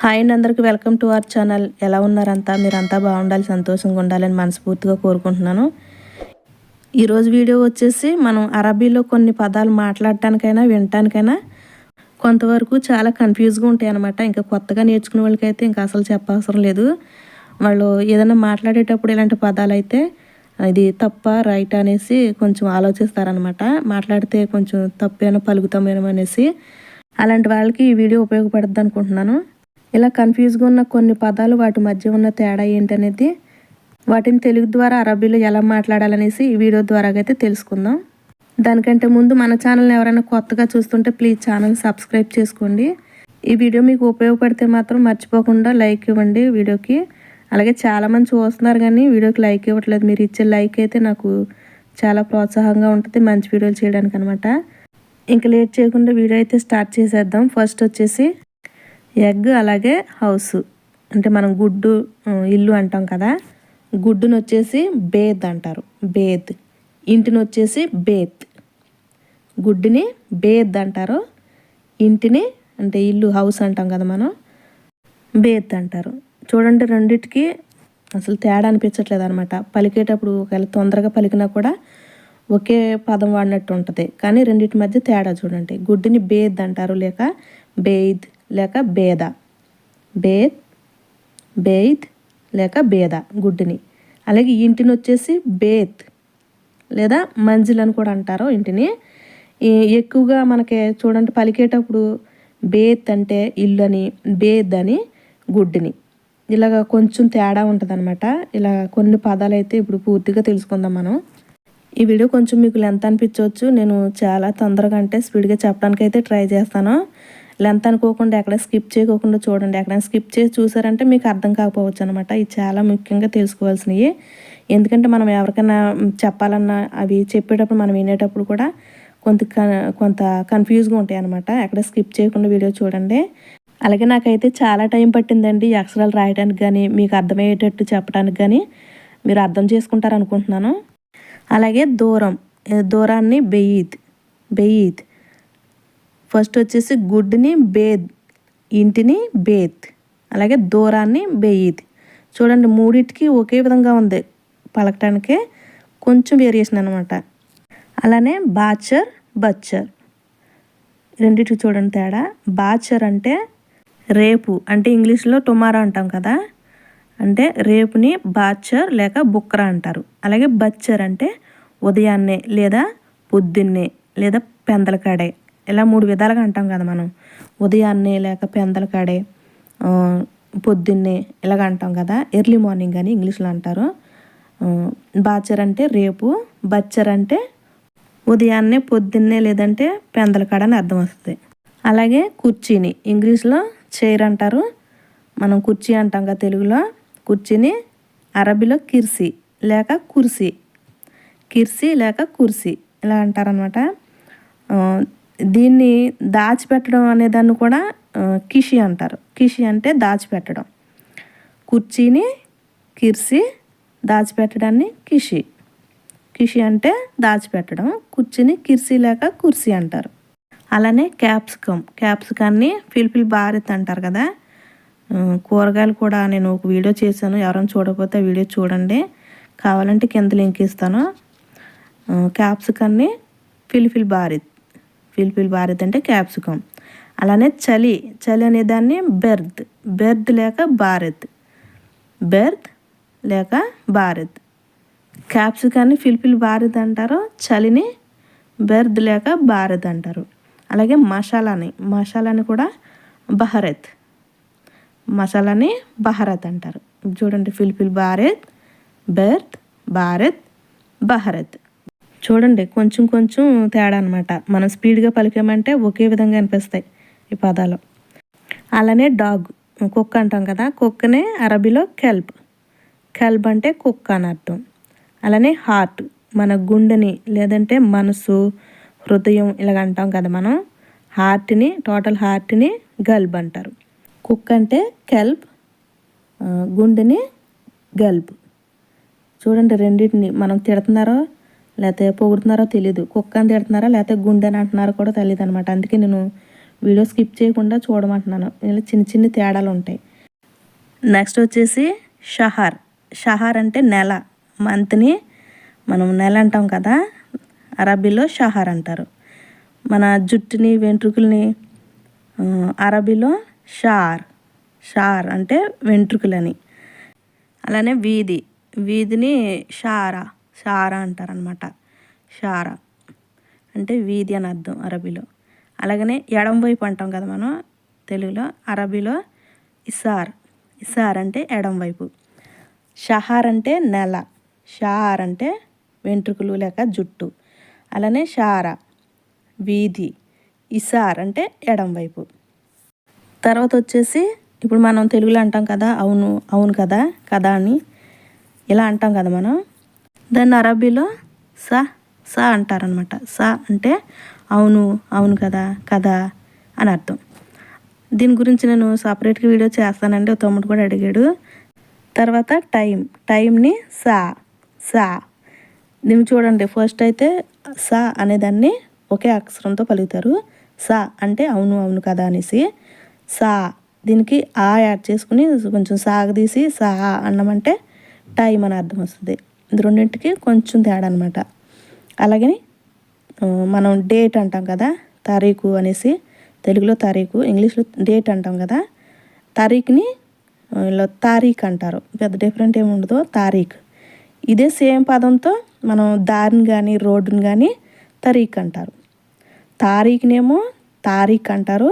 Hi అండి, అందరికీ welcome to our channel. ఎలా ఉన్నారంతా? మీరంతా బాగుండాలి, సంతోషంగా ఉండాలని మనస్ఫూర్తిగా కోరుకుంటున్నాను. ఈరోజు వీడియో వచ్చేసి మనం అరబీలో కొన్ని పదాలు మాట్లాడటానికైనా వినటానికైనా కొంతవరకు చాలా కన్ఫ్యూజ్గా ఉంటాయి అన్నమాట. ఇంకా కొత్తగా నేర్చుకునే వాళ్ళకైతే ఇంకా అసలు చెప్పవసరం లేదు. వాళ్ళు ఏదైనా మాట్లాడేటప్పుడు ఇలాంటి పదాలు అయితే ఇది తప్ప రైట్ అనేసి కొంచెం ఆలోచిస్తారనమాట. మాట్లాడితే కొంచెం తప్పేమో పలుకుతామేమో అనేసి. అలాంటి వాళ్ళకి ఈ వీడియో ఉపయోగపడుతుంది అనుకుంటున్నాను. ఇలా కన్ఫ్యూజ్గా ఉన్న కొన్ని పదాలు, వాటి మధ్య ఉన్న తేడా ఏంటనేది, వాటిని తెలుగు ద్వారా అరబీలో ఎలా మాట్లాడాలనేసి ఈ వీడియో ద్వారా అయితే తెలుసుకుందాం. దానికంటే ముందు మన ఛానల్ని ఎవరైనా కొత్తగా చూస్తుంటే ప్లీజ్ ఛానల్ సబ్స్క్రైబ్ చేసుకోండి. ఈ వీడియో మీకు ఉపయోగపడితే మాత్రం మర్చిపోకుండా లైక్ ఇవ్వండి వీడియోకి. అలాగే చాలామంది చూస్తున్నారు కానీ వీడియోకి లైక్ ఇవ్వట్లేదు. మీరు ఇచ్చే లైక్ అయితే నాకు చాలా ప్రోత్సాహంగా ఉంటుంది మంచి వీడియోలు చేయడానికి అనమాట. ఇంకా లేట్ చేయకుండా వీడియో అయితే స్టార్ట్ చేసేద్దాం. ఫస్ట్ వచ్చేసి ఎగ్, అలాగే హౌస్ అంటే మనం గుడ్డు, ఇల్లు అంటాం కదా. గుడ్డును వచ్చేసి బేద్ అంటారు, బేద్. ఇంటిని వచ్చేసి బేత్. గుడ్డుని బేద్ అంటారు, ఇంటిని అంటే ఇల్లు హౌస్ అంటాం కదా మనం, బేత్ అంటారు. చూడండి, రెండిటికి అసలు తేడా అనిపించట్లేదు అనమాట. పలికేటప్పుడు ఒకవేళ తొందరగా పలికినా కూడా ఒకే పదం వాడినట్టు ఉంటుంది, కానీ రెండింటి మధ్య తేడా చూడండి. గుడ్డుని బేద్ అంటారు, లేక బేద్, లేక బేద. బేద్, బేద్ లేక బేద గుడ్డుని. అలాగే ఇంటిని వచ్చేసి బేత్ లేదా మంజిల్ అని కూడా అంటారు ఇంటిని. ఎక్కువగా మనకి చూడండి పలికేటప్పుడు బేత్ అంటే ఇల్లు అని, బేద్ అని గుడ్డుని. ఇలాగ కొంచెం తేడా ఉంటుంది అనమాట. ఇలా కొన్ని పదాలు అయితే ఇప్పుడు పూర్తిగా తెలుసుకుందాం మనం. ఈ వీడియో కొంచెం మీకు లెంత్ అనిపించవచ్చు. నేను చాలా తొందరగా అంటే స్పీడ్గా చెప్పడానికి అయితే ట్రై చేస్తాను. లెంత్ అనుకోకుండా ఎక్కడ స్కిప్ చేయకోకుండా చూడండి. ఎక్కడైనా స్కిప్ చేసి చూసారంటే మీకు అర్థం కాకపోవచ్చు అనమాట. ఇది చాలా ముఖ్యంగా తెలుసుకోవాల్సినవి. ఎందుకంటే మనం ఎవరికైనా చెప్పాలన్నా అవి చెప్పేటప్పుడు మనం వినేటప్పుడు కూడా కొంత కన్ఫ్యూజ్గా ఉంటాయి అనమాట. ఎక్కడ స్కిప్ చేయకుండా వీడియో చూడండి. అలాగే నాకైతే చాలా టైం పట్టిందండి ఈ అక్షరాలు రాయడానికి కానీ, మీకు అర్థమయ్యేటట్టు చెప్పడానికి కానీ. మీరు అర్థం చేసుకుంటారు అనుకుంటున్నాను. అలాగే దూరం, దూరాన్ని బెయీద్, బెయీద్. ఫస్ట్ వచ్చేసి గుడ్డుని బేద్, ఇంటిని బేత్, అలాగే దూరాన్ని బెయీద్. చూడండి, మూడింటికి ఒకే విధంగా ఉంది పలకటానికి, కొంచెం వేరియేషన్ అనమాట. అలానే బాచర్, బచ్చర్, రెండింటికి చూడండి తేడా. బాచర్ అంటే రేపు, అంటే ఇంగ్లీష్లో టుమారో అంటాం కదా, అంటే రేపుని బాచర్ లేక బుక్రా అంటారు. అలాగే బచ్చర్ అంటే ఉదయాన్నే లేదా పొద్దున్నే లేదా పెందలకాడే. ఇలా మూడు విధాలుగా అంటాం కదా మనం. ఉదయాన్నే లేక పెందలకాడే, పొద్దున్నే ఇలాగ అంటాం కదా. ఎర్లీ మార్నింగ్ అని ఇంగ్లీష్లో అంటారు. బాచర్ అంటే రేపు, బచ్చర్ అంటే ఉదయాన్నే, పొద్దున్నే లేదంటే పెందలకాడ అని అర్థం వస్తుంది. అలాగే కుర్చీని ఇంగ్లీష్లో చైర్ అంటారు, మనం కుర్చీ అంటాం కదా తెలుగులో. కుర్చీని అరబీలో కిర్సీ లేక కుర్సీ, కిర్సీ లేక కుర్సీ ఇలా అంటారనమాట. దీన్ని దాచిపెట్టడం అనేదాన్ని కూడా కిషి అంటారు. కిషి అంటే దాచిపెట్టడం. కుర్చీని కిర్సీ, దాచిపెట్టడాన్ని కిషి. కిషి అంటే దాచిపెట్టడం. కుర్చీని కిర్సీ లేక కుర్సీ అంటారు. అలానే క్యాప్సికమ్, క్యాప్సికాన్ని ఫిల్ఫిల్ భారత్ అంటారు కదా. కూరగాయలు కూడా నేను ఒక వీడియో చేశాను, ఎవరైనా చూడకపోతే ఆ వీడియో చూడండి. కావాలంటే కింద లింక్ ఇస్తాను. క్యాప్సికాన్ని ఫిల్ఫిల్ భారత్, ఫిల్ఫిల్ భారత్ అంటే క్యాప్సికమ్. అలానే చలి, చలి అనేదాన్ని బెర్ద్, బెర్ద్ లేక భారత్, బెర్ద్ లేక భారత్. క్యాప్సికాన్ని ఫిల్ఫిల్ భారత్ అంటారు, చలిని బెర్ద్ లేక భారత్ అంటారు. అలాగే మసాలాని, మసాలాని కూడా బహరత్, మసాలాని బహరత్ అంటారు. చూడండి, ఫిల్ఫిల్ భారత్, బెర్త్, భారత్, బహరత్. చూడండి, కొంచెం కొంచెం తేడా అనమాట. మనం స్పీడ్గా పలికామంటే ఒకే విధంగా అనిపిస్తాయి ఈ పదాలు. అలానే డాగ్, కుక్క అంటాం కదా. కుక్కనే అరబీలో కెల్బ్, కెల్బ్ అంటే కుక్క అని అర్థం. అలానే హార్ట్, మన గుండెని లేదంటే మనసు, హృదయం ఇలాగ అంటాం కదా మనం. హార్ట్ని, టోటల్ హార్ట్ని గల్బ్ అంటారు. కుక్క అంటే కెల్బ్, గుండెని గల్బ్. చూడండి, రెండింటిని మనం తిడుతున్నారో లేకపోతే పొగుడుతున్నారో తెలీదు. కుక్క అని తిడుతున్నారా లేకపోతే గుండెని అంటున్నారో కూడా తెలియదు అనమాట. అందుకే నేను వీడియో స్కిప్ చేయకుండా చూడమంటున్నాను. ఇలా చిన్న చిన్న తేడాలు ఉంటాయి. నెక్స్ట్ వచ్చేసి షహర్. షహర్ అంటే నెల, మంత్ని మనం నెల అంటాం కదా, అరబీలో షహర్ అంటారు. మన జుట్టుని వెంట్రుకల్ని అరబీలో షార్. షార్ అంటే వెంట్రుకలని. అలానే వీధిని షారా అంటారనమాట. షారా అంటే వీధి అని అర్థం అరబీలో. అలాగనే ఎడం వైపు అంటాం కదా మనం తెలుగులో, అరబీలో ఇసార్ అంటే ఎడం వైపు. షహార్ అంటే నెల, షార్ అంటే వెంట్రుకలు లేక జుట్టు. అలానే షారా వీధి, ఇసార్ అంటే ఎడం వైపు. తర్వాత వచ్చేసి ఇప్పుడు మనం తెలుగులో అంటాం కదా అవును కదా అని ఇలా అంటాం కదా మనం. దాన్ని అరబీలో సా అంటారనమాట. సా అంటే అవును కదా అని అర్థం. దీని గురించి నేను సపరేట్గా వీడియో చేస్తానండి, తమ్ముడు కూడా అడిగాడు. తర్వాత టైంని సా. దీన్ని చూడండి, ఫస్ట్ అయితే సా అనేదాన్ని ఒకే అక్షరంతో పలుకుతారు. సా అంటే అవును కదా అనేసి. సా దీనికి ఆ యాడ్ చేసుకుని కొంచెం సాగదీసి సా అన్నమంటే టైం అని అర్థం వస్తుంది. ఇది రెండింటికి కొంచెం తేడా అనమాట. అలాగని మనం డేట్ అంటాం కదా, తారీఖు అనేసి. తెలుగులో తారీఖు, ఇంగ్లీష్లో డేట్ అంటాం కదా. తారీఖుని ఇలా తారీఖు అంటారు. పెద్ద డిఫరెంట్ ఏమి ఉండదు. తారీఖు ఇదే సేమ్ పదంతో మనం దారిని కానీ రోడ్డుని కానీ తరీఖ్ అంటారు. తారీఖునేమో తారీఖు అంటారు,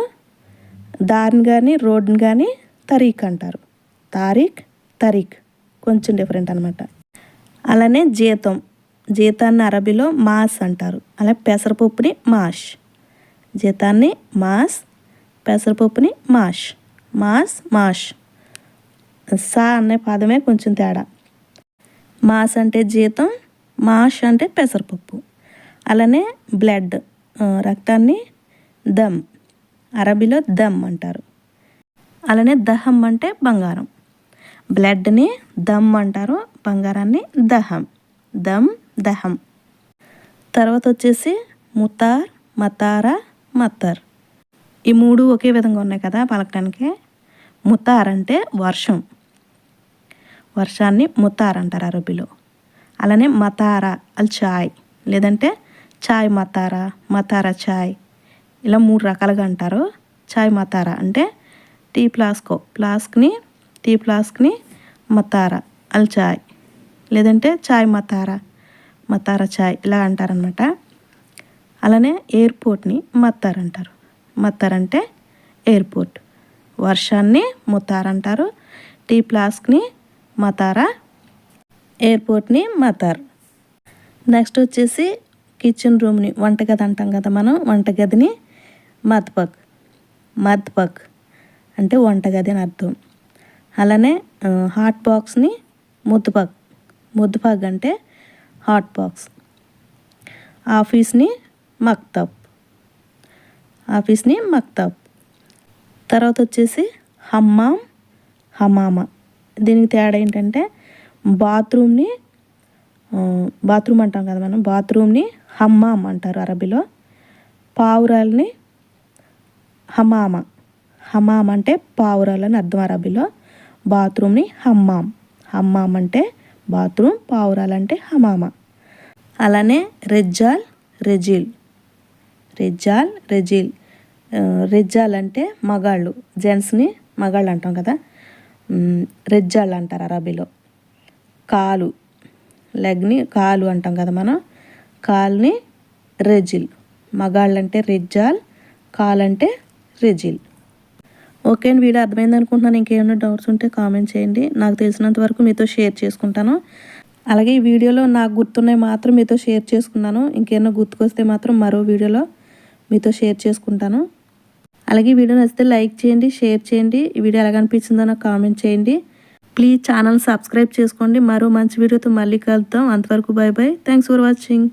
దారిని కానీ రోడ్డుని కానీ తరీఖ్ అంటారు. తరీఖ్ కొంచెం డిఫరెంట్ అనమాట. అలానే జీతాన్ని అరబీలో మాస్ అంటారు. అలా పెసరపప్పుని జీతాన్ని మాస్, పెసరపప్పుని మాష్. సా అనే పదమే కొంచెం తేడా. మాస్ అంటే జీతం, మాష్ అంటే పెసరపప్పు. అలానే బ్లడ్ రక్తాన్ని దమ్, అరబీలో దమ్ అంటారు. అలానే దహం అంటే బంగారం. బ్లడ్ని దమ్ అంటారు, బంగారాన్ని దహం. తర్వాత వచ్చేసి మతార్. ఈ మూడు ఒకే విధంగా ఉన్నాయి కదా పలకడానికి. ముతార్ అంటే వర్షాన్ని ముతార్ అంటారు అరబీలో. అలానే మతారా చాయ్, లేదంటే చాయ్ మతారా చాయ్, ఇలా 3 రకాలుగా అంటారు. చాయ్ మతారా అంటే టీ ఫ్లాస్క్ని మతారా చాయ్, లేదంటే చాయ్ మతారా చాయ్ ఇలా అంటారనమాట. అలానే ఎయిర్పోర్ట్ని మత్తార్ అంటారు. మత్తార్ అంటే ఎయిర్పోర్ట్. వర్షాన్ని ముతార్ అంటారు, టీ ఫ్లాస్క్ని మతారా, ఎయిర్పోర్ట్ని మతార్. నెక్స్ట్ వచ్చేసి కిచెన్ రూమ్ని, వంటగది అంటాం కదా మనం. వంటగదిని మద్పక్ అంటే వంటగది అని అర్థం. అలానే హాట్ బాక్స్ని ముద్దుపగ్ అంటే హాట్ బాక్స్. ఆఫీస్ని మక్తబ్. తర్వాత వచ్చేసి హమామా. దీనికి తేడా ఏంటంటే బాత్రూమ్ అంటాం కదా మనం. బాత్రూమ్ని హమ్మామ్ అంటారు అరబీలో. పావురాలని హమామ్ అంటే పావురాలు అని అర్థం అరబీలో. బాత్రూమ్ని హమ్మామ్ అంటే బాత్రూమ్, పావురాలంటే హమామా. అలానే రెజ్జాల్. రెజ్జాల్ అంటే మగాళ్ళు, జెంట్స్ని మగాళ్ళు అంటాం కదా, రెజ్జాల్ అంటారు అరబీలో. లెగ్ని కాలు అంటాం కదా మనం. కాల్ని రెజిల్. మగాళ్ళు అంటే రెజ్జాల్, కాలంటే రెజిల్. ఓకే అండి, వీడియో అర్థమైంది అనుకుంటున్నాను. ఇంకేమైనా డౌట్స్ ఉంటే కామెంట్ చేయండి. నాకు తెలిసినంత వరకు మీతో షేర్ చేసుకుంటాను. అలాగే ఈ వీడియోలో నాకు గుర్తున్నాయి మాత్రం మీతో షేర్ చేసుకున్నాను. ఇంకేమైనా గుర్తుకొస్తే మాత్రం మరో వీడియోలో మీతో షేర్ చేసుకుంటాను. అలాగే ఈ వీడియో నచ్చితే లైక్ చేయండి, షేర్ చేయండి. ఈ వీడియో ఎలాగ అనిపించిందో నాకు కామెంట్ చేయండి. ప్లీజ్ ఛానల్ సబ్స్క్రైబ్ చేసుకోండి. మరో మంచి వీడియోతో మళ్ళీ కలుద్దాం. అంతవరకు బాయ్. Thanks for watching.